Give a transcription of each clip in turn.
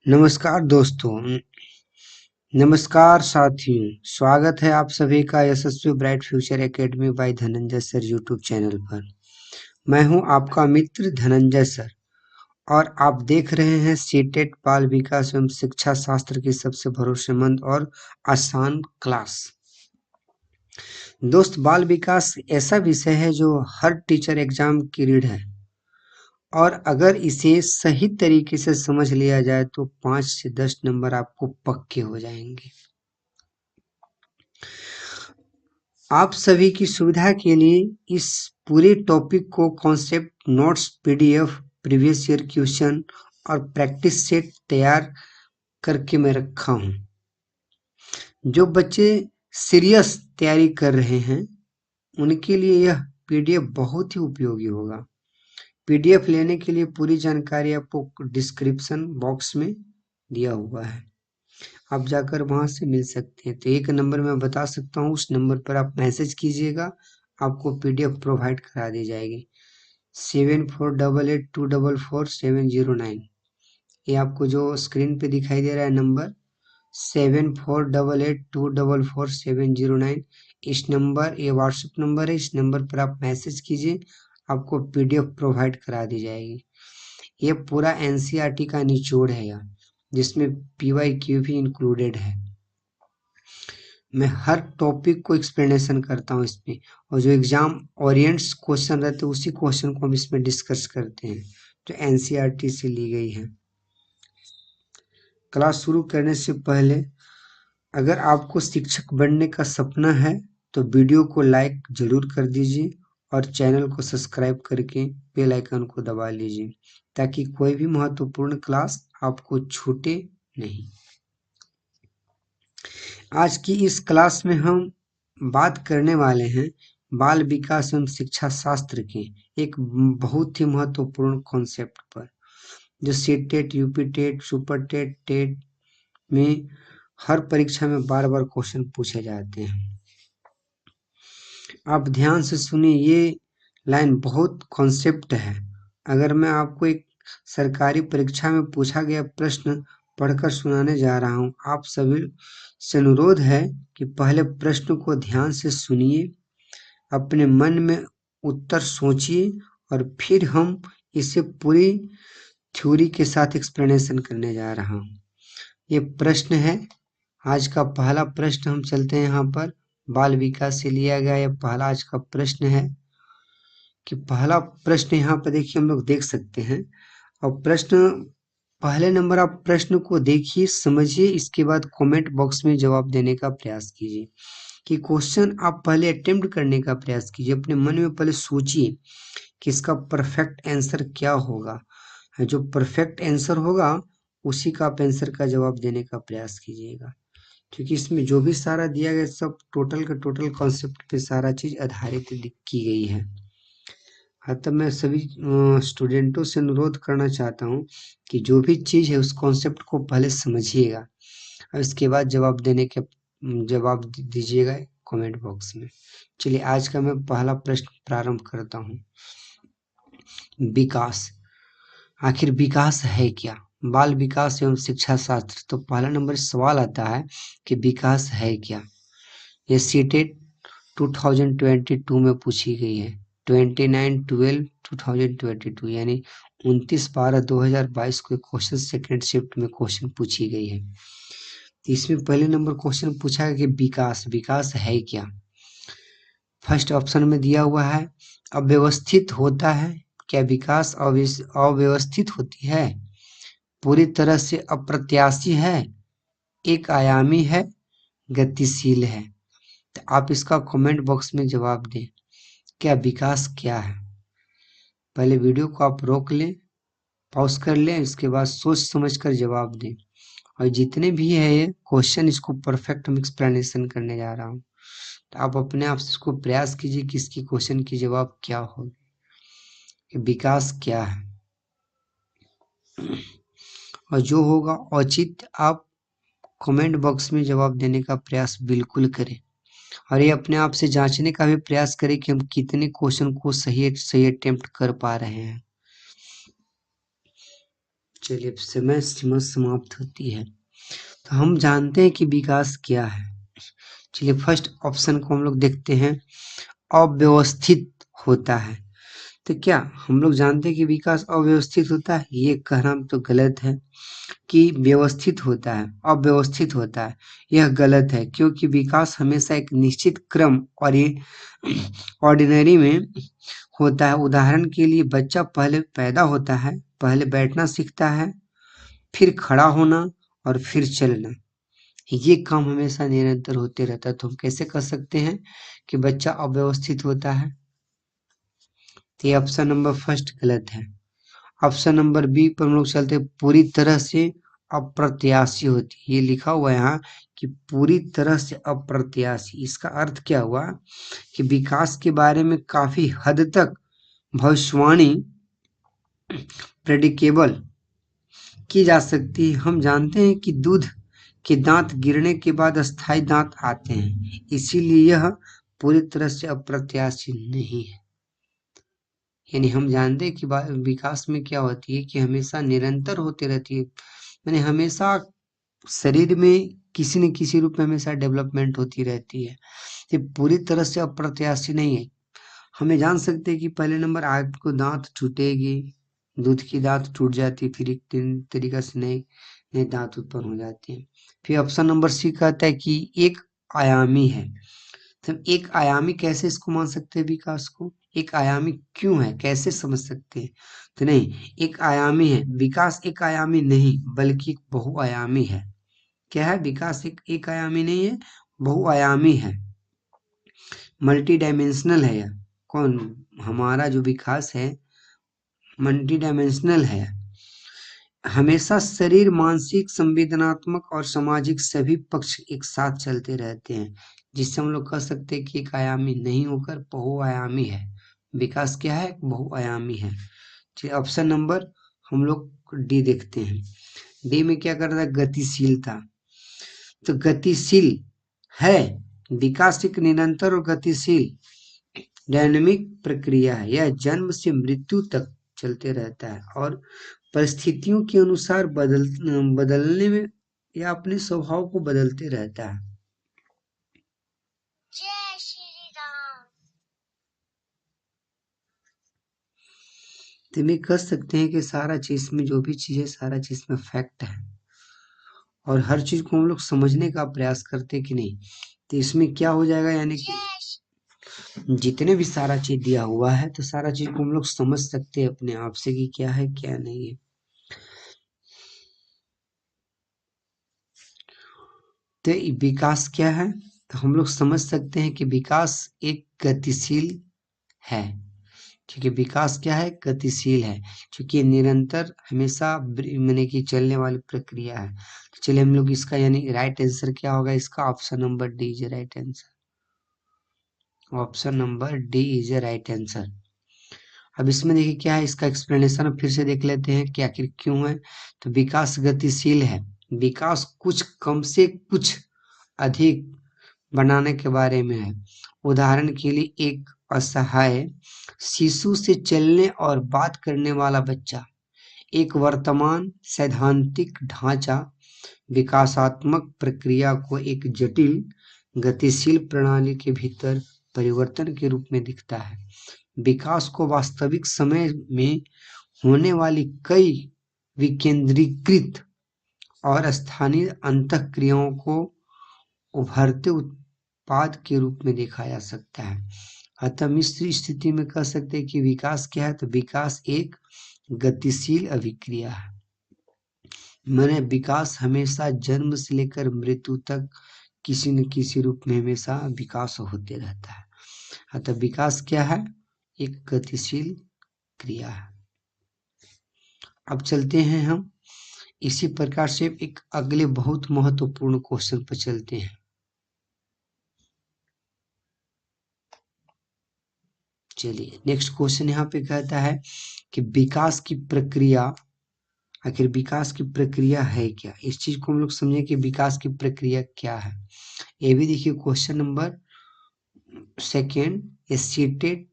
नमस्कार दोस्तों, नमस्कार साथियों। स्वागत है आप सभी का Yashasvi Bright Future Academy by Dhananjay sir YouTube channel पर। मैं हूं आपका मित्र धनंजय सर और आप देख रहे हैं सीटेट बाल विकास एवं शिक्षा शास्त्र की सबसे भरोसेमंद और आसान क्लास। दोस्त, बाल विकास ऐसा विषय है जो हर टीचर एग्जाम की रीढ़ है और अगर इसे सही तरीके से समझ लिया जाए तो 5 से 10 नंबर आपको पक्के हो जाएंगे। आप सभी की सुविधा के लिए इस पूरे टॉपिक को concept notes, PDF, previous year question और प्रैक्टिस सेट तैयार करके मैं रखा हूँ। जो बच्चे सीरियस तैयारी कर रहे हैं उनके लिए यह पीडीएफ बहुत ही उपयोगी होगा। पीडीएफ लेने के लिए पूरी जानकारी आपको डिस्क्रिप्शन बॉक्स में दिया हुआ है, आप जाकर वहां से मिल सकते हैं। तो एक नंबर मैं बता सकता हूँ, उस नंबर पर आप मैसेज कीजिएगा, आपको पीडीएफ प्रोवाइड करा दी जाएगी। 7488244709, ये आपको जो स्क्रीन पे दिखाई दे रहा है नंबर 7488244709, इस नंबर, ये व्हाट्सएप नंबर है। इस नंबर पर आप मैसेज कीजिए, आपको पीडीएफ प्रोवाइड करा दी जाएगी। ये पूरा एनसीईआरटी का निचोड़ है यार, जिसमें पीवाईक्यू भी इंक्लूडेड है। मैं हर टॉपिक को एक्सप्लेनेशन करता हूँ इसमें, और जो एग्जाम ओरिएंट्स क्वेश्चन रहते हैं उसी क्वेश्चन को हम इसमें डिस्कस करते हैं जो एनसीईआरटी से ली गई है। क्लास शुरू करने से पहले, अगर आपको शिक्षक बनने का सपना है तो वीडियो को लाइक जरूर कर दीजिए और चैनल को सब्सक्राइब करके बेल आइकन को दबा लीजिए ताकि कोई भी महत्वपूर्ण क्लास आपको छूटे नहीं। आज की इस क्लास में हम बात करने वाले हैं बाल विकास एवं शिक्षा शास्त्र के एक बहुत ही महत्वपूर्ण कॉन्सेप्ट पर, जो CTET, UP TET, super TET, TET में हर परीक्षा में बार बार क्वेश्चन पूछे जाते हैं। आप ध्यान से सुनिए, ये लाइन बहुत कॉन्सेप्ट है। अगर मैं आपको एक सरकारी परीक्षा में पूछा गया प्रश्न पढ़कर सुनाने जा रहा हूँ, आप सभी से अनुरोध है कि पहले प्रश्न को ध्यान से सुनिए, अपने मन में उत्तर सोचिए और फिर हम इसे पूरी थ्योरी के साथ एक्सप्लेनेशन करने जा रहा हूँ। ये प्रश्न है आज का पहला प्रश्न। हम चलते हैं यहाँ पर, बाल विकास से लिया गया यह पहला आज का प्रश्न है कि पहला प्रश्न यहाँ पर देखिए, हम लोग देख सकते हैं। और प्रश्न, पहले नंबर आप प्रश्न को देखिए, समझिए, इसके बाद कमेंट बॉक्स में जवाब देने का प्रयास कीजिए। कि क्वेश्चन आप पहले अटेम्प्ट करने का प्रयास कीजिए, अपने मन में पहले सोचिए कि इसका परफेक्ट आंसर क्या होगा। जो परफेक्ट आंसर होगा उसी का आप आंसर का जवाब देने का प्रयास कीजिएगा, क्योंकि इसमें जो भी सारा दिया गया सब टोटल का टोटल कॉन्सेप्ट पे सारा चीज आधारित की गई है। हाँ, तो मैं सभी स्टूडेंटों से अनुरोध करना चाहता हूँ कि जो भी चीज़ है उस कॉन्सेप्ट को पहले समझिएगा और इसके बाद जवाब दीजिएगा कमेंट बॉक्स में। चलिए, आज का मैं पहला प्रश्न प्रारंभ करता हूँ। विकास, आखिर विकास है क्या? बाल विकास एवं शिक्षा शास्त्र, तो पहला नंबर सवाल आता है कि विकास है क्या। ये सीटेट 2022 में पूछी गई है, 29/12/2022, यानी 29/12/2022 को क्वेश्चन सेकंड शिफ्ट में क्वेश्चन पूछी गई है। तो इसमें पहले नंबर क्वेश्चन पूछा है कि विकास है क्या। फर्स्ट ऑप्शन में दिया हुआ है अव्यवस्थित होता है। क्या विकास अव्यवस्थित होती है, पूरी तरह से अप्रत्याशी है, एक आयामी है, गतिशील है? तो आप इसका कमेंट बॉक्स में जवाब दें, क्या विकास क्या है। पहले वीडियो को आप रोक लें, पॉज कर लें, इसके बाद सोच समझ कर जवाब दें। और जितने भी है ये क्वेश्चन, इसको परफेक्ट हम एक्सप्लेनेशन करने जा रहा हूँ, तो आप अपने आप से इसको प्रयास कीजिए कि इसकी क्वेश्चन की जवाब क्या होगी, कि विकास क्या है। और जो होगा उचित, आप कमेंट बॉक्स में जवाब देने का प्रयास बिल्कुल करें। और ये अपने आप से जांचने का भी प्रयास करें कि हम कितने क्वेश्चन को सही अटेम्प्ट कर पा रहे हैं। चलिए अब समय सीमा समाप्त होती है। तो हम जानते हैं कि विकास क्या है। चलिए फर्स्ट ऑप्शन को हम लोग देखते हैं, अव्यवस्थित होता है। तो क्या हम लोग जानते हैं कि विकास अव्यवस्थित होता है? ये कहना तो गलत है कि व्यवस्थित होता है, अव्यवस्थित होता है, यह गलत है, क्योंकि विकास हमेशा एक निश्चित क्रम और ये ऑर्डिनरी में होता है। उदाहरण के लिए बच्चा पहले पैदा होता है, पहले बैठना सीखता है, फिर खड़ा होना और फिर चलना। ये काम हमेशा निरंतर होते रहता है। तो हम कैसे कह सकते हैं कि बच्चा अव्यवस्थित होता है? तो ये ऑप्शन नंबर फर्स्ट गलत है। ऑप्शन नंबर बी पर हम लोग चलते हैं, पूरी तरह से अप्रत्याशी होती है। ये लिखा हुआ है यहाँ कि पूरी तरह से अप्रत्याशी। इसका अर्थ क्या हुआ कि विकास के बारे में काफी हद तक भविष्यवाणी प्रेडिकेबल की जा सकती है। हम जानते हैं कि दूध के दांत गिरने के बाद अस्थायी दांत आते हैं, इसीलिए यह पूरी तरह से अप्रत्याशी नहीं है। यानी हम जानते हैं कि विकास में क्या होती है कि हमेशा निरंतर होती रहती है, यानी हमेशा शरीर में किसी न किसी रूप में हमेशा डेवलपमेंट होती रहती है। ये पूरी तरह से अप्रत्याशी नहीं है। हमें जान सकते हैं कि पहले नंबर आपको दांत टूटेगी, दूध की दांत टूट जाती है, फिर एक तरीका से नए नए दांत उत्पन्न हो जाते हैं। फिर ऑप्शन नंबर सी कहता है कि एक आयामी है। तो एक आयामी कैसे इसको मान सकते हैं विकास को? एक आयामी क्यों है, कैसे समझ सकते हैं? तो नहीं, एक आयामी है विकास, एक आयामी नहीं बल्कि एक बहुआयामी है। क्या है विकास? एक आयामी नहीं है, बहुआयामी है, मल्टी डायमेंशनल है। यह कौन? हमारा जो विकास है मल्टी डायमेंशनल है। हमेशा शरीर, मानसिक, संवेदनात्मक और सामाजिक सभी पक्ष एक साथ चलते रहते हैं, जिससे हम लोग कह सकते हैं कि एक आयामी नहीं होकर बहुआयामी है। विकास क्या है? बहुआयामी है। चलिए ऑप्शन नंबर हम लोग डी देखते हैं। डी में क्या कर रहा है? गतिशीलता। तो गतिशील है, विकास एक निरंतर और गतिशील डायनेमिक प्रक्रिया है। यह जन्म से मृत्यु तक चलते रहता है और परिस्थितियों के अनुसार बदलने में या अपने स्वभाव को बदलते रहता है। जय श्री राम। तो ये कह सकते हैं कि सारा चीज में जो भी चीज है, सारा चीज में फैक्ट है और हर चीज को हम लोग समझने का प्रयास करते कि नहीं। तो इसमें क्या हो जाएगा, यानी कि जितने भी सारा चीज दिया हुआ है तो सारा चीज को हम लोग समझ सकते हैं अपने आप से कि क्या है क्या नहीं है। तो विकास क्या है? तो हम लोग समझ सकते हैं कि विकास एक गतिशील है। ठीक है, विकास क्या है? गतिशील है, क्योंकि ये निरंतर हमेशा माने कि चलने वाली प्रक्रिया है। तो चलिए हम लोग इसका यानी राइट आंसर क्या होगा इसका? Option number D is right answer. Option number D is a right answer. अब इसमें देखिए क्या है, इसका एक्सप्लेनेशन फिर से देख लेते हैं कि आखिर क्यों है। तो विकास गतिशील है, विकास कुछ कम से कुछ अधिक बनाने के बारे में है। उदाहरण के लिए एक असहाय शिशु से चलने और बात करने वाला बच्चा एक वर्तमान सैद्धांतिक ढांचा विकासात्मक प्रक्रिया को एक जटिल गतिशील प्रणाली के भीतर परिवर्तन के रूप में दिखता है। विकास को वास्तविक समय में होने वाली कई विकेंद्रीकृत और स्थानीय अंतःक्रियाओं को उभरते उत्पाद के रूप में देखा जा सकता है। अतः मिश्र स्थिति में कह सकते हैं कि विकास क्या है? तो विकास एक गतिशील अभिक्रिया है। मैंने विकास हमेशा जन्म से लेकर मृत्यु तक किसी न किसी रूप में हमेशा विकास होते रहता है। अतः विकास क्या है? एक गतिशील क्रिया है। अब चलते हैं हम इसी प्रकार से एक अगले बहुत महत्वपूर्ण क्वेश्चन पर चलते हैं। चलिए नेक्स्ट क्वेश्चन यहाँ पे कहता है कि विकास की प्रक्रिया, आखिर विकास की प्रक्रिया है क्या? इस चीज को हम लोग समझे कि विकास की प्रक्रिया क्या है। ये भी देखिए क्वेश्चन नंबर सेकेंड, ए सीटेड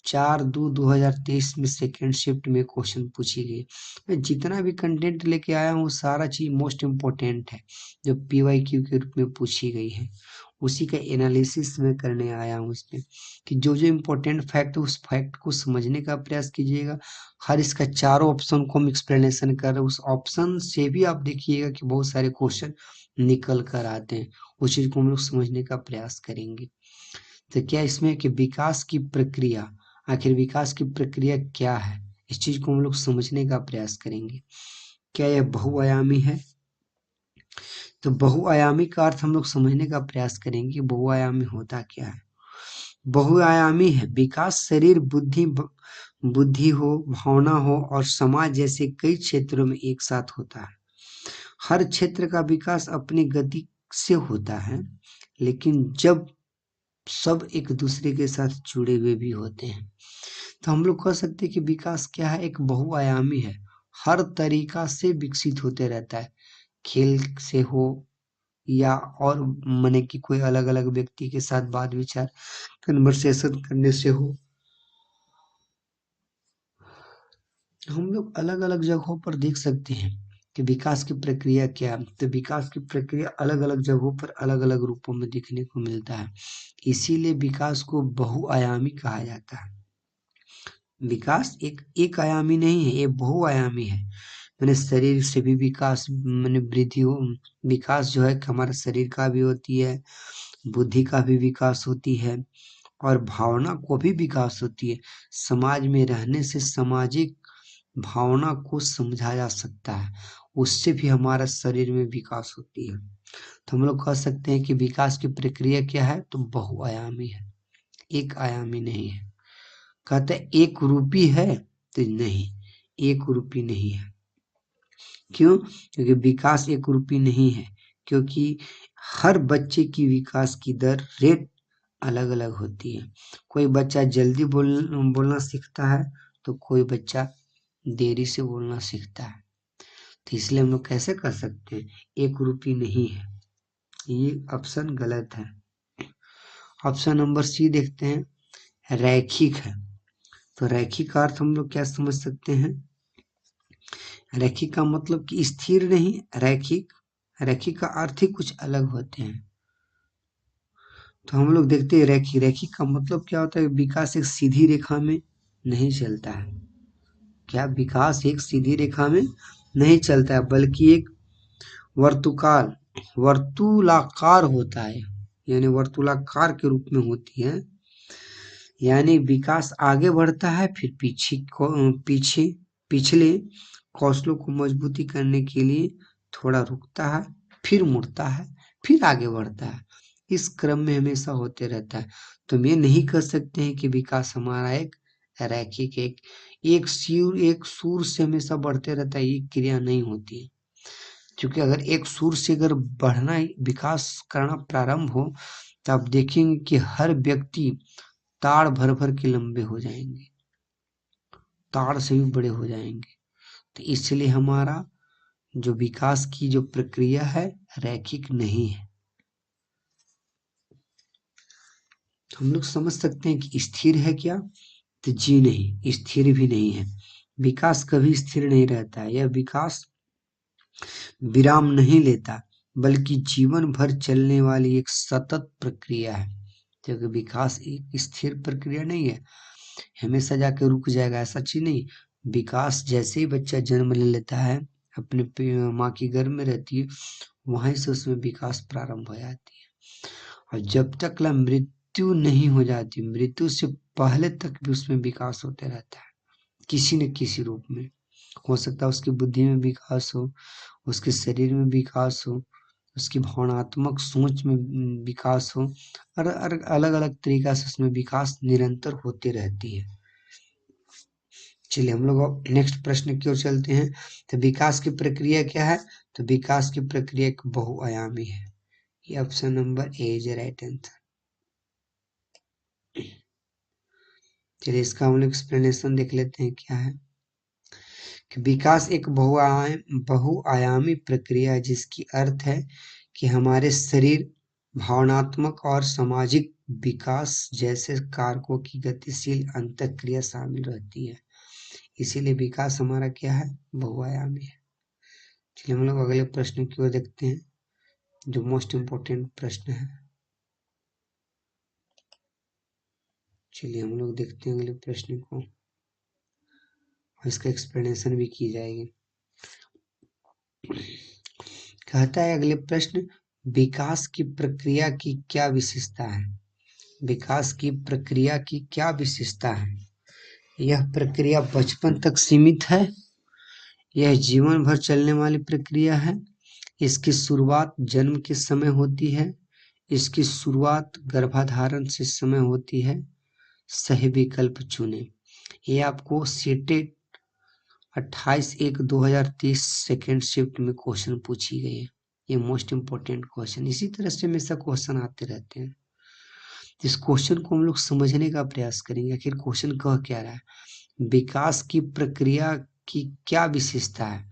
4/2/2023 में सेकेंड शिफ्ट में क्वेश्चन पूछी गई। मैं जितना भी कंटेंट लेके आया हूँ सारा चीज मोस्ट इम्पोर्टेंट है जो PYQ के रूप में पूछी गई है, उसी का एनालिसिस मैं करने आया हूँ इसमें कि जो जो इम्पोर्टेंट फैक्ट है उस फैक्ट को समझने का प्रयास कीजिएगा। हर इसका चारों ऑप्शन को हम एक्सप्लेनेशन कर रहे हैं, उस ऑप्शन से भी आप देखिएगा कि बहुत सारे क्वेश्चन निकल कर आते हैं, उस चीज को हम लोग समझने का प्रयास करेंगे। तो क्या इसमें कि विकास की प्रक्रिया, आखिर विकास की प्रक्रिया क्या है, इस चीज को हम लोग समझने का प्रयास करेंगे। क्या यह बहुआयामी है? तो बहुआयामी का अर्थ हम लोग समझने का प्रयास करेंगे कि बहुआयामी होता क्या है। बहुआयामी है विकास शरीर, बुद्धि हो, भावना हो और समाज जैसे कई क्षेत्रों में एक साथ होता है। हर क्षेत्र का विकास अपनी गति से होता है, लेकिन जब सब एक दूसरे के साथ जुड़े हुए भी होते हैं, तो हम लोग कह सकते हैं कि विकास क्या है, एक बहुआयामी है, हर तरीका से विकसित होते रहता है, खेल से हो या और माने कि कोई अलग अलग व्यक्ति के साथ बात विचार कन्वर्सेशन करने से हो। हम लोग अलग अलग जगहों पर देख सकते हैं कि विकास की प्रक्रिया क्या है। तो विकास की प्रक्रिया अलग अलग जगहों पर अलग अलग रूपों में देखने को मिलता है, इसीलिए विकास को बहुआयामी कहा जाता है। विकास एक आयामी नहीं है, ये बहुआयामी है। मैंने शरीर से भी विकास मैंने वृद्धि हो, विकास जो है कि हमारे शरीर का भी होती है, बुद्धि का भी विकास होती है और भावना को भी विकास होती है। समाज में रहने से सामाजिक भावना को समझा जा सकता है, उससे भी हमारा शरीर में विकास होती है। तो हम लोग कह सकते हैं कि विकास की प्रक्रिया क्या है, तो बहुआयामी है, एक आयामी नहीं है। कहते हैं एक रूपी है, तो नहीं, एक रूपी नहीं है। क्यों? क्योंकि विकास एक रूपी नहीं है, क्योंकि हर बच्चे की विकास की दर रेट अलग अलग होती है। कोई बच्चा जल्दी बोलना सीखता है, तो कोई बच्चा देरी से बोलना सीखता है। तो इसलिए हम लोग कैसे कर सकते हैं, एक रूपी नहीं है, ये ऑप्शन गलत है। ऑप्शन नंबर सी देखते हैं, रैखिक है। तो रैखिक का अर्थ हम लोग क्या समझ सकते हैं, रैखिक का मतलब कि स्थिर नहीं, रैखिक, रैखिक का अर्थ ही कुछ अलग होते हैं। तो हम लोग देखते हैं रैखिक, रैखिक का मतलब क्या होता है, विकास एक सीधी रेखा में नहीं चलता है। क्या विकास एक सीधी रेखा में नहीं चलता है, बल्कि एक वर्तुकाल वर्तुलाकार होता है, यानी वर्तुलाकार के रूप में होती है। यानी विकास आगे बढ़ता है, फिर पिछले कौशलों को मजबूती करने के लिए थोड़ा रुकता है, फिर मुड़ता है, फिर आगे बढ़ता है। इस क्रम में हमेशा होते रहता है। तो हम ये नहीं कर सकते हैं कि विकास हमारा एक रैखिक एक सूर से हमेशा बढ़ते रहता है, ये क्रिया नहीं होती है। क्योंकि अगर एक सूर से अगर बढ़ना विकास करना प्रारंभ हो, तो आप देखेंगे कि हर व्यक्ति ताड़ भर भर के लंबे हो जाएंगे, ताड़ से भी बड़े हो जाएंगे। तो इसलिए हमारा जो विकास की जो प्रक्रिया है रैखिक नहीं है। हम लोग समझ सकते हैं कि स्थिर है क्या, तो जी नहीं, स्थिर भी नहीं है। विकास कभी स्थिर नहीं रहता है, यह विकास विराम नहीं लेता, बल्कि जीवन भर चलने वाली एक सतत प्रक्रिया है। क्योंकि विकास एक स्थिर प्रक्रिया नहीं है, हमेशा जाके रुक जाएगा, ऐसा चीज नहीं। विकास जैसे ही बच्चा जन्म ले लेता है, अपने माँ की गर्भ में रहती है, वहीं से उसमें विकास प्रारंभ हो जाती है। और जब तक मृत्यु नहीं हो जाती, मृत्यु से पहले तक भी उसमें विकास होते रहता है, किसी न किसी रूप में। हो सकता है उसकी बुद्धि में विकास हो, उसके शरीर में विकास हो, उसकी भावनात्मक सोच में विकास हो, और अलग अलग तरीका से उसमें विकास निरंतर होते रहती है। चलिए हम लोग अब नेक्स्ट प्रश्न की ओर चलते हैं। तो विकास की प्रक्रिया क्या है, तो विकास की प्रक्रिया एक बहुआयामी है। ये option number A is right answer. चलिए इसका हम लोग एक्सप्लेनेशन देख लेते हैं क्या है कि विकास एक बहुआयामी प्रक्रिया है, जिसकी अर्थ है कि हमारे शरीर, भावनात्मक और सामाजिक विकास जैसे कारकों की गतिशील अंतःक्रिया शामिल रहती है, इसीलिए विकास हमारा क्या है, बहुआयामी है। चलिए हम लोग अगले प्रश्न की ओर देखते हैं, जो मोस्ट इम्पोर्टेंट प्रश्न है। चलिए हम लोग देखते हैं अगले प्रश्न को, और इसका एक्सप्लेनेशन भी की जाएगी। कहता है अगले प्रश्न, विकास की प्रक्रिया की क्या विशेषता है? विकास की प्रक्रिया की क्या विशेषता है? यह प्रक्रिया बचपन तक सीमित है, यह जीवन भर चलने वाली प्रक्रिया है, इसकी शुरुआत जन्म के समय होती है, इसकी शुरुआत गर्भाधारण से समय होती है। सही विकल्प चुने। ये आपको सीटेट 28/1/2023 सेकेंड शिफ्ट में क्वेश्चन पूछी गई है। ये मोस्ट इम्पोर्टेंट क्वेश्चन, इसी तरह से हमेशा क्वेश्चन आते रहते हैं। इस क्वेश्चन को हम लोग समझने का प्रयास करेंगे, आखिर क्वेश्चन कह क्या रहा है। विकास की प्रक्रिया की क्या विशेषता है?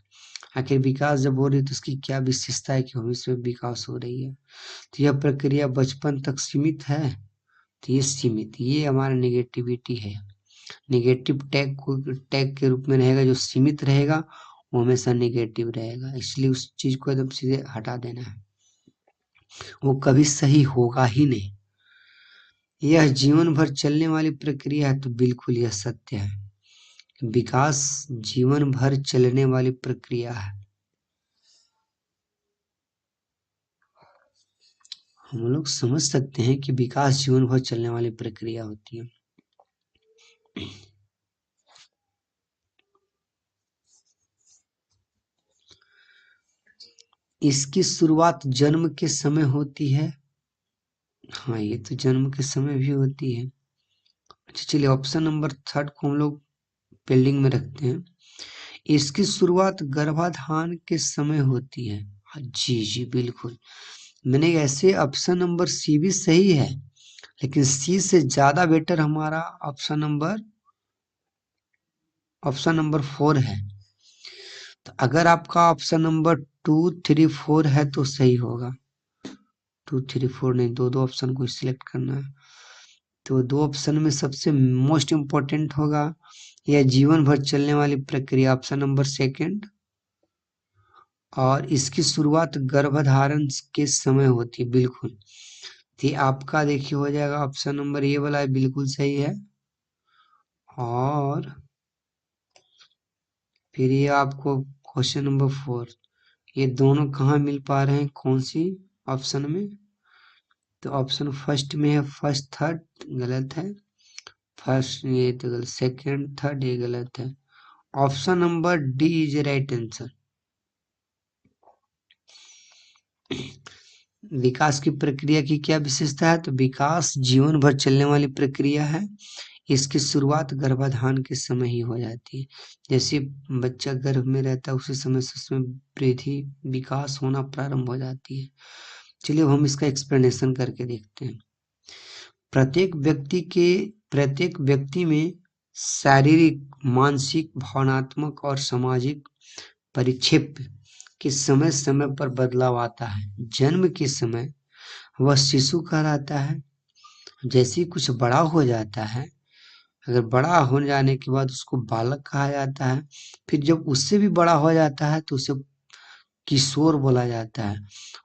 आखिर विकास जब हो रही है तो उसकी क्या विशेषता है कि भविष्य में विकास हो रही है? तो यह प्रक्रिया बचपन तक सीमित है, तो ये सीमित, ये हमारा नेगेटिविटी है। नेगेटिव टैग के रूप में रहेगा, जो सीमित रहेगा वो हमेशा नेगेटिव रहेगा, इसलिए उस चीज को एकदम सीधे हटा देना है, वो कभी सही होगा ही नहीं। यह जीवन भर चलने वाली प्रक्रिया है, तो बिल्कुल यह सत्य है। विकास जीवन भर चलने वाली प्रक्रिया है। हम लोग समझ सकते हैं कि विकास जीवन भर चलने वाली प्रक्रिया होती है। इसकी शुरुआत जन्म के समय होती है। हाँ, ये तो जन्म के समय भी होती है। अच्छा चलिए, ऑप्शन नंबर 3 को हम लोग पेंडिंग में रखते हैं। इसकी शुरुआत गर्भाधान के समय होती है। हाँ, जी जी बिल्कुल। मैंने ऐसे ऑप्शन नंबर सी भी सही है, लेकिन सी से ज्यादा बेटर हमारा ऑप्शन नंबर 4 है। तो अगर आपका ऑप्शन नंबर 2, 3, 4 है तो सही होगा। 2, 3, 4 नहीं, दो ऑप्शन को सिलेक्ट करना है। तो दो ऑप्शन में सबसे मोस्ट इम्पोर्टेंट होगा यह जीवन भर चलने वाली प्रक्रिया, ऑप्शन नंबर 2, और इसकी शुरुआत गर्भधारण के समय होती है। बिल्कुल, तो ये आपका देखिए हो जाएगा ऑप्शन नंबर ये वाला, बिल्कुल सही है। और फिर ये आपको क्वेश्चन नंबर 4, ये दोनों कहाँ मिल पा रहे हैं, कौन सी ऑप्शन में? तो ऑप्शन फर्स्ट में है, फर्स्ट थर्ड गलत है, फर्स्ट ये तो गलत, सेकेंड थर्ड ये गलत है। Option number D is right answer. विकास की प्रक्रिया की क्या विशेषता है? तो विकास जीवन भर चलने वाली प्रक्रिया है, इसकी शुरुआत गर्भाधान के समय ही हो जाती है। जैसे बच्चा गर्भ में रहता है उसी समय से उसमें वृद्धि विकास होना प्रारंभ हो जाती है। चलिए अब हम इसका एक्सप्लेनेशन करके देखते हैं। प्रत्येक व्यक्ति में शारीरिक, मानसिक, भावनात्मक और सामाजिक परिक्षेप के समय समय पर बदलाव आता है। जन्म के समय वह शिशु कहलाता है, जैसे ही कुछ बड़ा हो जाता है, अगर बड़ा हो जाने के बाद उसको बालक कहा जाता है, फिर जब उससे भी बड़ा हो जाता है तो उसे किशोर बोला जाता है,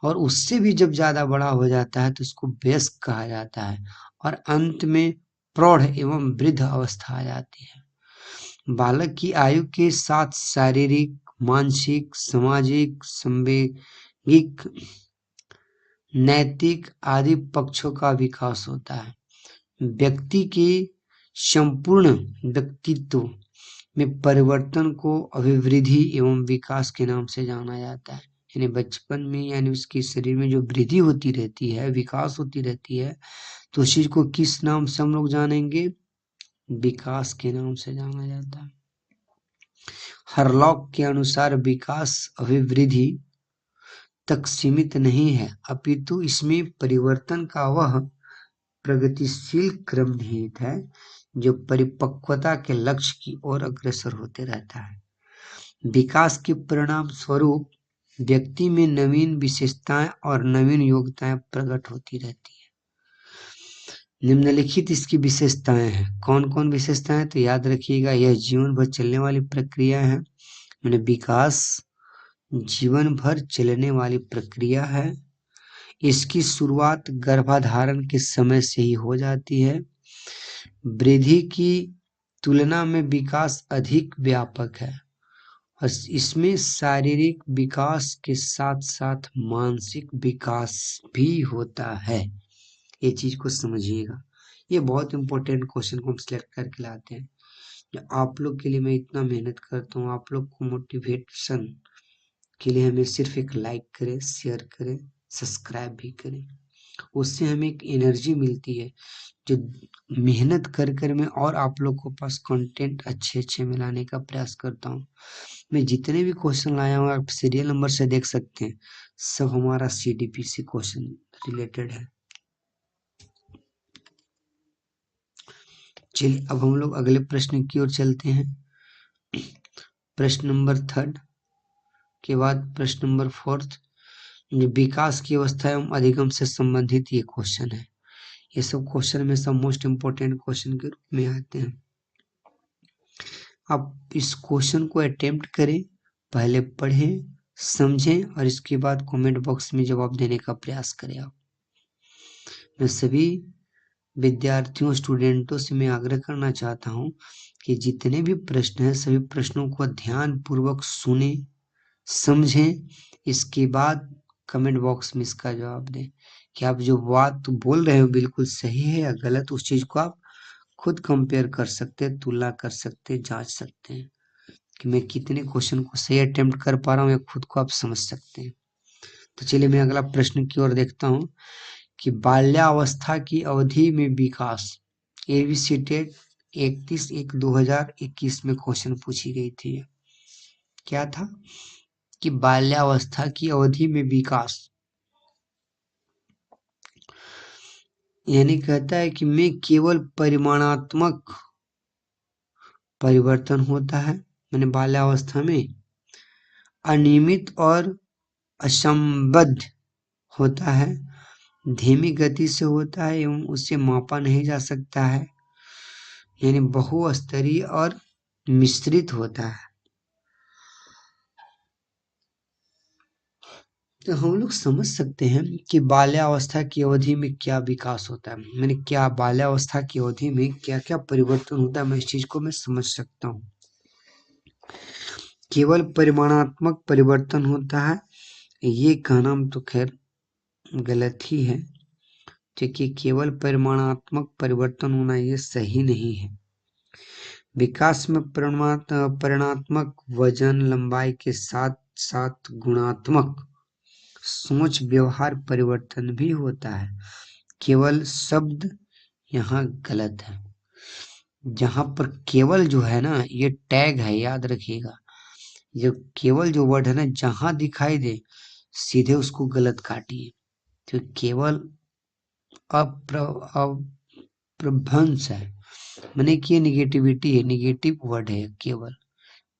और उससे भी जब ज्यादा बड़ा हो जाता है तो उसको वयस्क कहा जाता है, और अंत में प्रौढ़ एवं वृद्ध अवस्था आ जाती है। बालक की आयु के साथ शारीरिक, मानसिक, सामाजिक, संवेगिक, नैतिक आदि पक्षों का विकास होता है। व्यक्ति के संपूर्ण व्यक्तित्व में परिवर्तन को अभिवृद्धि एवं विकास के नाम से जाना जाता है। यानी बचपन में, यानी उसके शरीर में जो वृद्धि होती रहती है, विकास होती रहती है, तो उस चीज को किस नाम से हम लोग जानेंगे? विकास के नाम से जाना जाता है। हरलॉक के अनुसार विकास अभिवृद्धि तक सीमित नहीं है, अपितु इसमें परिवर्तन का वह प्रगतिशील क्रम निहित है जो परिपक्वता के लक्ष्य की ओर अग्रसर होते रहता है। विकास के परिणाम स्वरूप व्यक्ति में नवीन विशेषताएं और नवीन योग्यताएं प्रकट होती रहती है। निम्नलिखित इसकी विशेषताएं हैं। कौन कौन विशेषताएं? तो याद रखिएगा, यह जीवन भर चलने वाली प्रक्रिया है। मैंने विकास जीवन भर चलने वाली प्रक्रिया है। इसकी शुरुआत गर्भाधारण के समय से ही हो जाती है। वृद्धि की तुलना में विकास अधिक व्यापक है और इसमें शारीरिक विकास के साथ साथ मानसिक विकास भी होता है। ये चीज को समझिएगा। ये बहुत इंपॉर्टेंट क्वेश्चन को हम सिलेक्ट करके लाते हैं। जो आप लोग के लिए मैं इतना मेहनत करता हूँ, आप लोग को मोटिवेशन के लिए हमें सिर्फ एक लाइक करें, शेयर करें, सब्सक्राइब भी करें। उससे हमें एक एनर्जी मिलती है जो मेहनत कर कर मैं और आप लोग को पास कंटेंट अच्छे अच्छे में लाने का प्रयास करता हूँ। मैं जितने भी क्वेश्चन लाया हूँ आप सीरियल नंबर से देख सकते हैं, सब हमारा CDPC क्वेश्चन रिलेटेड है। चलिए अब हम लोग अगले प्रश्न की ओर चलते हैं। प्रश्न नंबर 3 के बाद प्रश्न नंबर 4, जो विकास की अवस्था एवं अधिगम से संबंधित ये क्वेश्चन है। ये सब क्वेश्चन में सब मोस्ट इम्पोर्टेंट क्वेश्चन के रूप में आते हैं। आप इस क्वेश्चन को अटेम्प्ट करें, पहले पढ़ें, समझें और इसके बाद कमेंट बॉक्स में जवाब देने का प्रयास करें। आप मैं सभी विद्यार्थियों स्टूडेंटों से मैं आग्रह करना चाहता हूं कि जितने भी प्रश्न हैं सभी प्रश्नों को ध्यान पूर्वक सुने, समझें, इसके बाद कमेंट बॉक्स में इसका जवाब दें कि आप जो बात बोल रहे हो बिल्कुल सही है या गलत। उस चीज को आप खुद कंपेयर कर सकते हैं, तुलना कर सकते हैं, जांच सकते हैं कि मैं कितने क्वेश्चन को सही अटेम्प्ट कर पा रहा हूँ या खुद को आप समझ सकते हैं। तो चलिए मैं अगला प्रश्न की ओर देखता हूँ कि बाल्यावस्था की अवधि में विकास। एबीसी टेट 31/1/2021 में क्वेश्चन पूछी गई थी। क्या था कि बाल्यावस्था की अवधि में विकास, यानी कहता है कि में केवल परिमाणात्मक परिवर्तन होता है। मैंने बाल्यावस्था में अनियमित और असंबद्ध होता है, धीमी गति से होता है एवं उसे मापा नहीं जा सकता है, यानी बहुस्तरीय और मिश्रित होता है। तो हम लोग समझ सकते हैं कि बाल्यावस्था की अवधि में क्या विकास होता है। मैंने क्या बाल्यावस्था की अवधि में क्या क्या परिवर्तन होता है, मैं इस चीज को मैं समझ सकता हूँ। केवल परिमाणात्मक परिवर्तन होता है, ये कहना तो खैर गलत ही है, क्योंकि केवल परिमाणात्मक परिवर्तन होना ये सही नहीं है। विकास में परिमाणात्मक वजन लंबाई के साथ साथ गुणात्मक सोच व्यवहार परिवर्तन भी होता है। केवल शब्द यहाँ गलत है। जहां पर केवल जो है ना, ये टैग है, याद रखिएगा। जो केवल जो वर्ड है ना, जहां दिखाई दे सीधे उसको गलत काटिए। तो केवल अप्रभंश है, माने कि ये निगेटिविटी है, निगेटिव वर्ड है। केवल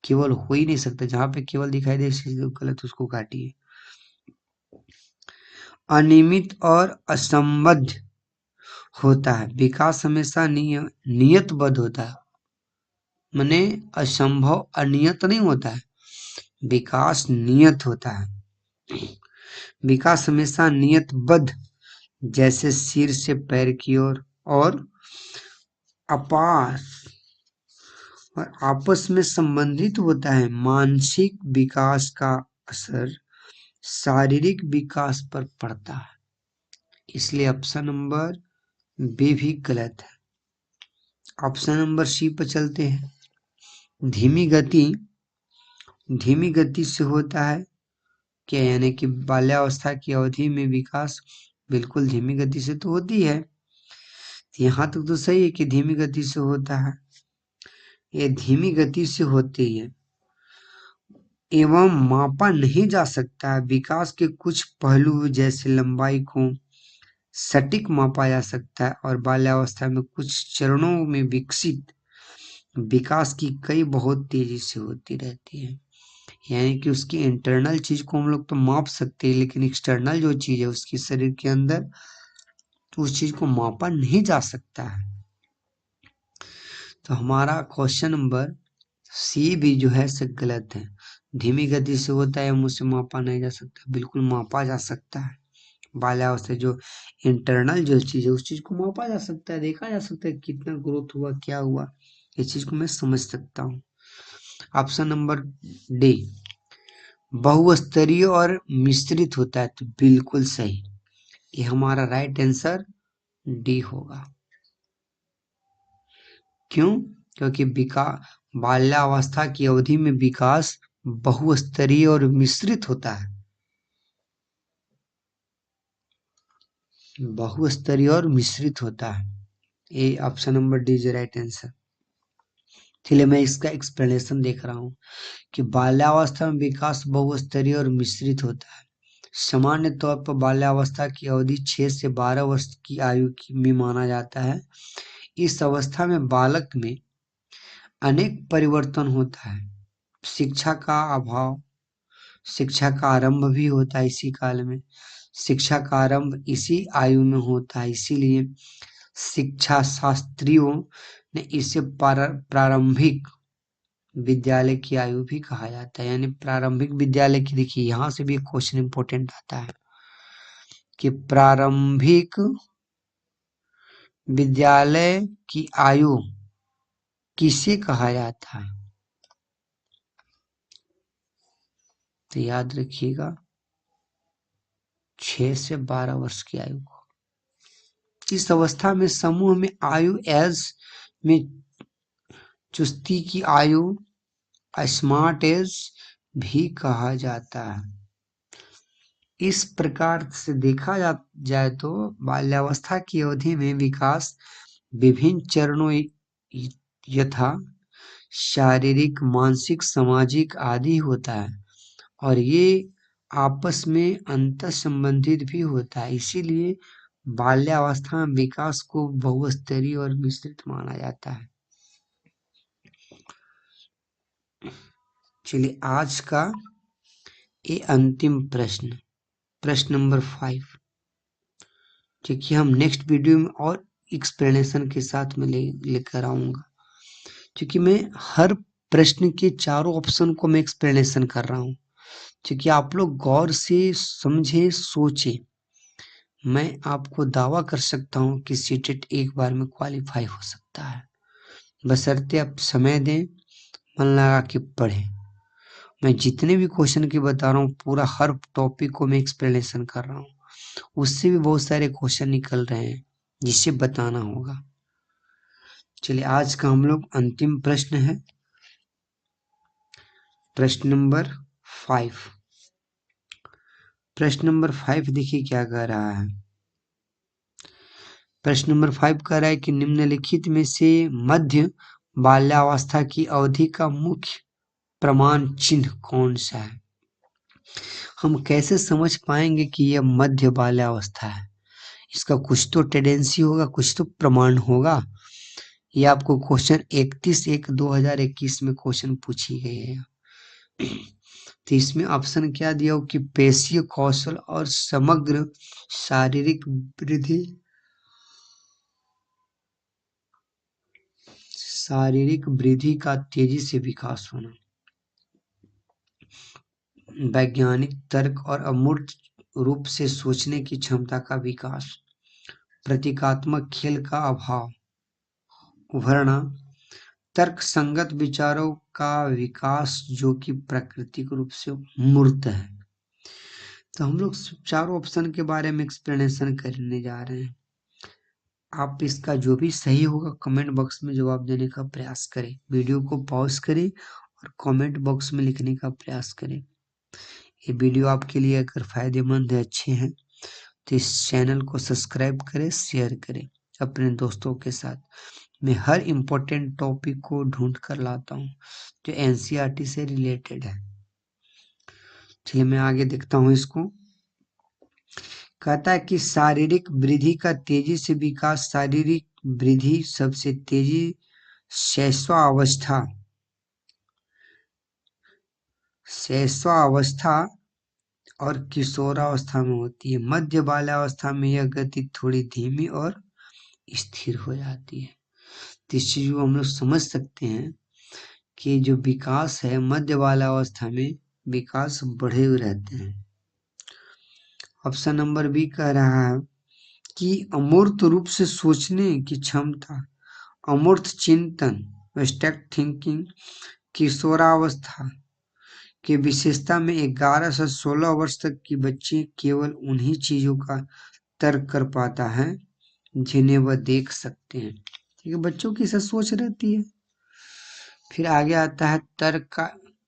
केवल हो ही नहीं सकता। जहां पे केवल दिखाई दे सीधे गलत उसको काटिए। अनियमित और असंबद्ध होता है। विकास हमेशा नियतबद्ध होता है, माने असंभव अनियत नहीं होता है, विकास नियत होता है। विकास हमेशा नियतबद्ध, जैसे सिर से पैर की ओर और अपास और आपस में संबंधित होता है। मानसिक विकास का असर शारीरिक विकास पर पड़ता है, इसलिए ऑप्शन नंबर बी भी गलत है। ऑप्शन नंबर सी पर चलते हैं। धीमी गति से होता है क्या, यानी कि बाल्यावस्था की अवधि में विकास बिल्कुल धीमी गति से तो होती है। यहाँ तक तो सही है कि धीमी गति से होता है, ये धीमी गति से होती है एवं मापा नहीं जा सकता है। विकास के कुछ पहलू जैसे लंबाई को सटीक मापा जा सकता है और बाल्यावस्था में कुछ चरणों में विकसित विकास की कई बहुत तेजी से होती रहती है। यानी कि उसकी इंटरनल चीज को हम लोग तो माप सकते हैं, लेकिन एक्सटर्नल जो चीज है उसकी शरीर के अंदर तो उस चीज को मापा नहीं जा सकता है। तो हमारा क्वेश्चन नंबर सी भी जो है से गलत है। धीमी गति से होता है मुझसे मापा नहीं जा सकता, बिल्कुल मापा जा सकता है। बाल्यावस्था जो इंटरनल जो चीज है उस चीज को मापा जा सकता है, देखा जा सकता है कितना ग्रोथ हुआ, क्या हुआ, इस चीज को मैं समझ सकता हूँ। ऑप्शन नंबर डी बहुस्तरीय और मिश्रित होता है, तो बिल्कुल सही, ये हमारा राइट आंसर डी होगा। क्यों? क्योंकि बाल्यावस्था की अवधि में विकास बहुस्तरीय और मिश्रित होता है। बहुस्तरीय और मिश्रित होता है, ये option number D is right answer. चलिए मैं इसका एक्सप्लेनेशन देख रहा हूँ कि बाल्यावस्था में विकास बहुस्तरीय और मिश्रित होता है। सामान्य तौर पर बाल्यावस्था की अवधि 6 से 12 वर्ष की आयु में माना जाता है। इस अवस्था में बालक में अनेक परिवर्तन होता है। शिक्षा का अभाव, शिक्षा का आरंभ भी होता है इसी काल में। शिक्षा का आरंभ इसी आयु में होता है, इसीलिए शिक्षा शास्त्रियों ने इसे प्रारंभिक विद्यालय की आयु भी कहा जाता है। यानी प्रारंभिक विद्यालय की, देखिए यहाँ से भी एक क्वेश्चन इंपॉर्टेंट आता है कि प्रारंभिक विद्यालय की आयु किसे कहा जाता है, तो याद रखिएगा 6 से 12 वर्ष की आयु को। इस अवस्था में समूह में आयु एज में चुस्ती की आयु स्मार्ट एज भी कहा जाता है। इस प्रकार से देखा जाए तो बाल्यावस्था की अवधि में विकास विभिन्न चरणों यथा शारीरिक, मानसिक, सामाजिक आदि होता है और ये आपस में अंतर संबंधित भी होता है। इसीलिए बाल्यावस्था में विकास को बहुस्तरीय और मिश्रित माना जाता है। चलिए आज का ये अंतिम प्रश्न, प्रश्न नंबर 5, देखिए हम नेक्स्ट वीडियो में और एक्सप्लेनेशन के साथ में लेकर आऊंगा, क्योंकि मैं हर प्रश्न के चारों ऑप्शन को मैं एक्सप्लेनेशन कर रहा हूँ, क्योंकि आप लोग गौर से समझे, सोचे। मैं आपको दावा कर सकता हूँ कि सीटेट एक बार में क्वालिफाई हो सकता है, बशर्ते आप समय दें, मन लगा के पढ़ें। मैं जितने भी क्वेश्चन की बता रहा हूँ पूरा हर टॉपिक को मैं एक्सप्लेनेशन कर रहा हूँ, उससे भी बहुत सारे क्वेश्चन निकल रहे हैं जिससे बताना होगा। चलिए आज का हम लोग अंतिम प्रश्न है, प्रश्न नंबर 5। प्रश्न नंबर 5 देखिए क्या कह रहा है। प्रश्न नंबर 5 कह रहा है कि निम्नलिखित में से मध्य बाल्यावस्था की अवधि का मुख्य प्रमाण चिन्ह कौन सा है। हम कैसे समझ पाएंगे कि यह मध्य बाल्यावस्था है, इसका कुछ तो टेंडेंसी होगा, कुछ तो प्रमाण होगा। ये आपको क्वेश्चन 31/1/2021 में क्वेश्चन पूछी गई है। तो इसमें ऑप्शन क्या दिया हो कि पेशीय कौशल और समग्र शारीरिक वृद्धि, शारीरिक वृद्धि का तेजी से विकास होना, वैज्ञानिक तर्क और अमूर्त रूप से सोचने की क्षमता का विकास, प्रतीकात्मक खेल का अभाव, उभरना, तर्क संगत विचारों का विकास जो कि प्राकृतिक रूप से मूर्त है। तो हम लोग चारों ऑप्शन के बारे में एक्सप्लेनेशन करने जा रहे हैं। आप इसका जो भी सही होगा कमेंट बॉक्स में जवाब देने का प्रयास करें, वीडियो को पॉज करें और कमेंट बॉक्स में लिखने का प्रयास करें। ये वीडियो आपके लिए अगर फायदेमंद है, अच्छे हैं, तो इस चैनल को सब्सक्राइब करें, शेयर करें अपने दोस्तों के साथ। मैं हर इम्पोर्टेंट टॉपिक को ढूंढ कर लाता हूँ जो एनसीईआरटी से रिलेटेड है। चलिए मैं आगे देखता हूँ इसको। कहता है कि शारीरिक वृद्धि का तेजी से विकास, शारीरिक वृद्धि सबसे तेजी शैशवावस्था और किशोरावस्था में होती है। मध्य बाल्यावस्था में यह गति थोड़ी धीमी और स्थिर हो जाती है। तो इस चीज को हम लोग समझ सकते हैं कि जो विकास है मध्य बाल्यावस्था में विकास बढ़े हुए रहते हैं। ऑप्शन नंबर बी कह रहा है कि अमूर्त रूप से सोचने की क्षमता, अमूर्त चिंतन, एब्स्ट्रैक्ट थिंकिंग किशोरावस्था की विशेषता में 11 से 16 वर्ष तक की बच्ची केवल उन्हीं चीजों का तर्क कर पाता है जिन्हें वह देख सकते हैं। ठीक है, बच्चों की ऐसा सोच रहती है। फिर आगे आता है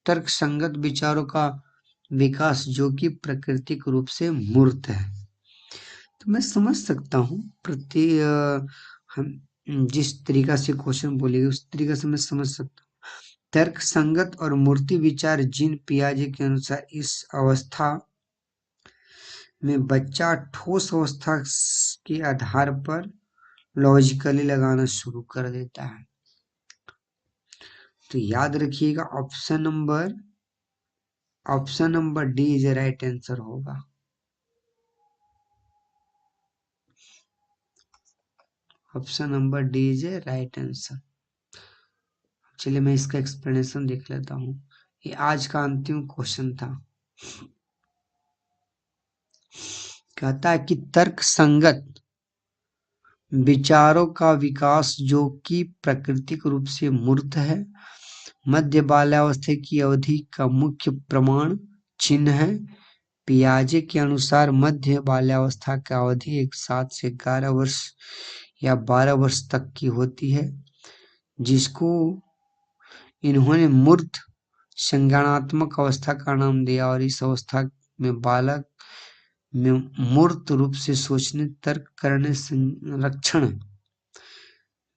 तर्क संगत विचारों का विकास जो कि प्राकृतिक रूप से मूर्त है। तो मैं समझ सकता हूँ हम जिस तरीका से क्वेश्चन बोलेंगे उस तरीका से मैं समझ सकता हूँ। तर्क संगत और मूर्ति विचार जीन पियाजे के अनुसार इस अवस्था में बच्चा ठोस अवस्था के आधार पर लॉजिकली लगाना शुरू कर देता है। तो याद रखिएगा option number D is right answer होगा। Option number D is right answer. चलिए मैं इसका एक्सप्लेनेशन देख लेता हूँ। ये आज का अंतिम क्वेश्चन था। कहता है कि तर्क संगत विचारों का विकास जो कि प्राकृतिक रूप से मूर्त है, मध्य बाल्यावस्था की अवधि का मुख्य प्रमाण चिन्ह है। पियाजे के अनुसार मध्य बाल्यावस्था की अवधि 7 से 11 वर्ष या 12 वर्ष तक की होती है, जिसको इन्होंने मूर्त संज्ञानात्मक अवस्था का नाम दिया। और इस अवस्था में बालक में मूर्त रूप से सोचने, तर्क करने, संरक्षण,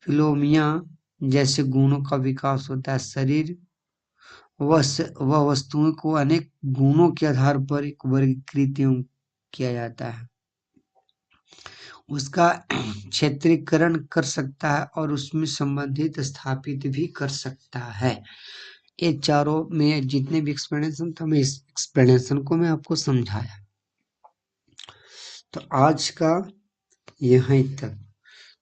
फिलोमिया जैसे गुणों का विकास होता है। शरीर वह वस्तुओं को अनेक गुणों के आधार पर एक वर्गीकृत किया जाता है, उसका क्षेत्रीकरण कर सकता है और उसमें संबंधित स्थापित भी कर सकता है। ये चारों में जितने भी एक्सप्लेनेशन था मैं इस एक्सप्लेनेशन को मैं आपको समझाया। तो आज का यहीं तक,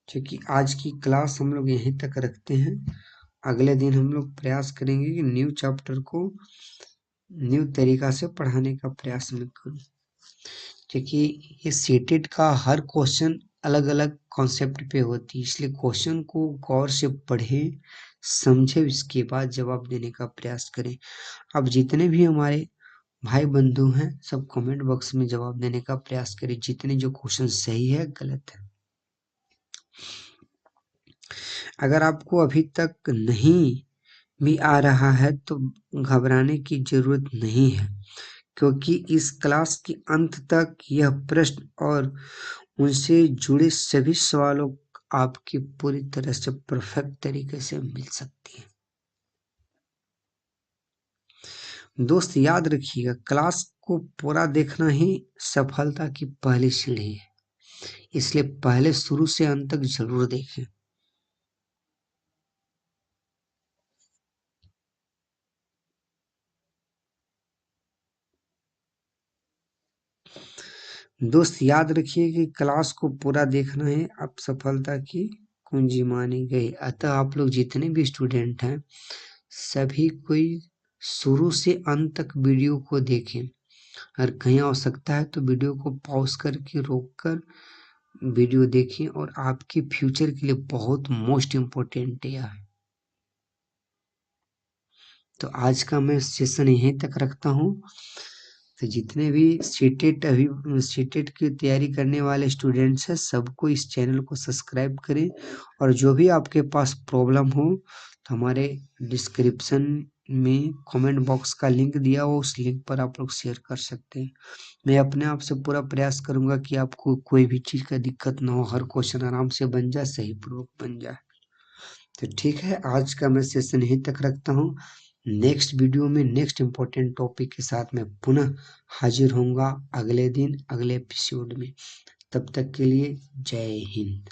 क्योंकि आज की क्लास हम लोग यहीं तक रखते हैं। अगले दिन हम लोग प्रयास करेंगे कि न्यू चैप्टर को न्यू तरीका से पढ़ाने का प्रयास मैं करूँ, क्योंकि ये सीटेट का हर क्वेश्चन अलग अलग कॉन्सेप्ट पे होती है, इसलिए क्वेश्चन को गौर से पढ़ें, समझे, इसके बाद जवाब देने का प्रयास करें। अब जितने भी हमारे भाई बंधु हैं सब कमेंट बॉक्स में जवाब देने का प्रयास करें, जितने जो क्वेश्चन सही है गलत है। अगर आपको अभी तक नहीं भी आ रहा है तो घबराने की जरूरत नहीं है, क्योंकि इस क्लास के अंत तक यह प्रश्न और उनसे जुड़े सभी सवालों आपकी पूरी तरह से परफेक्ट तरीके से मिल सकती है। दोस्त याद रखिएगा, क्लास को पूरा देखना ही सफलता की पहली सीढ़ी है, इसलिए पहले शुरू से अंत तक जरूर देखें। दोस्त याद रखिए कि क्लास को पूरा देखना है अब सफलता की कुंजी मानी गई। अतः आप लोग जितने भी स्टूडेंट हैं सभी कोई शुरू से अंत तक वीडियो को देखें। अगर कहीं आवश्यकता है तो वीडियो को पॉज करके रोक कर वीडियो देखें, और आपके फ्यूचर के लिए बहुत मोस्ट इम्पोर्टेंट यह है। तो आज का मैं सेशन यहीं तक रखता हूँ। तो जितने भी सीटेट की तैयारी करने वाले स्टूडेंट्स हैं सबको इस चैनल को सब्सक्राइब करें, और जो भी आपके पास प्रॉब्लम हो तो हमारे डिस्क्रिप्शन में कमेंट बॉक्स का लिंक दिया हो, उस लिंक पर आप लोग शेयर कर सकते हैं। मैं अपने आप से पूरा प्रयास करूंगा कि आपको कोई भी चीज़ का दिक्कत ना हो, हर क्वेश्चन आराम से बन जाए, सही पूर्वक बन जाए। तो ठीक है, आज का मैं सेशन यहीं तक रखता हूँ। नेक्स्ट वीडियो में नेक्स्ट इम्पोर्टेंट टॉपिक के साथ मैं पुनः हाजिर होऊंगा अगले दिन अगले एपिसोड में। तब तक के लिए जय हिंद।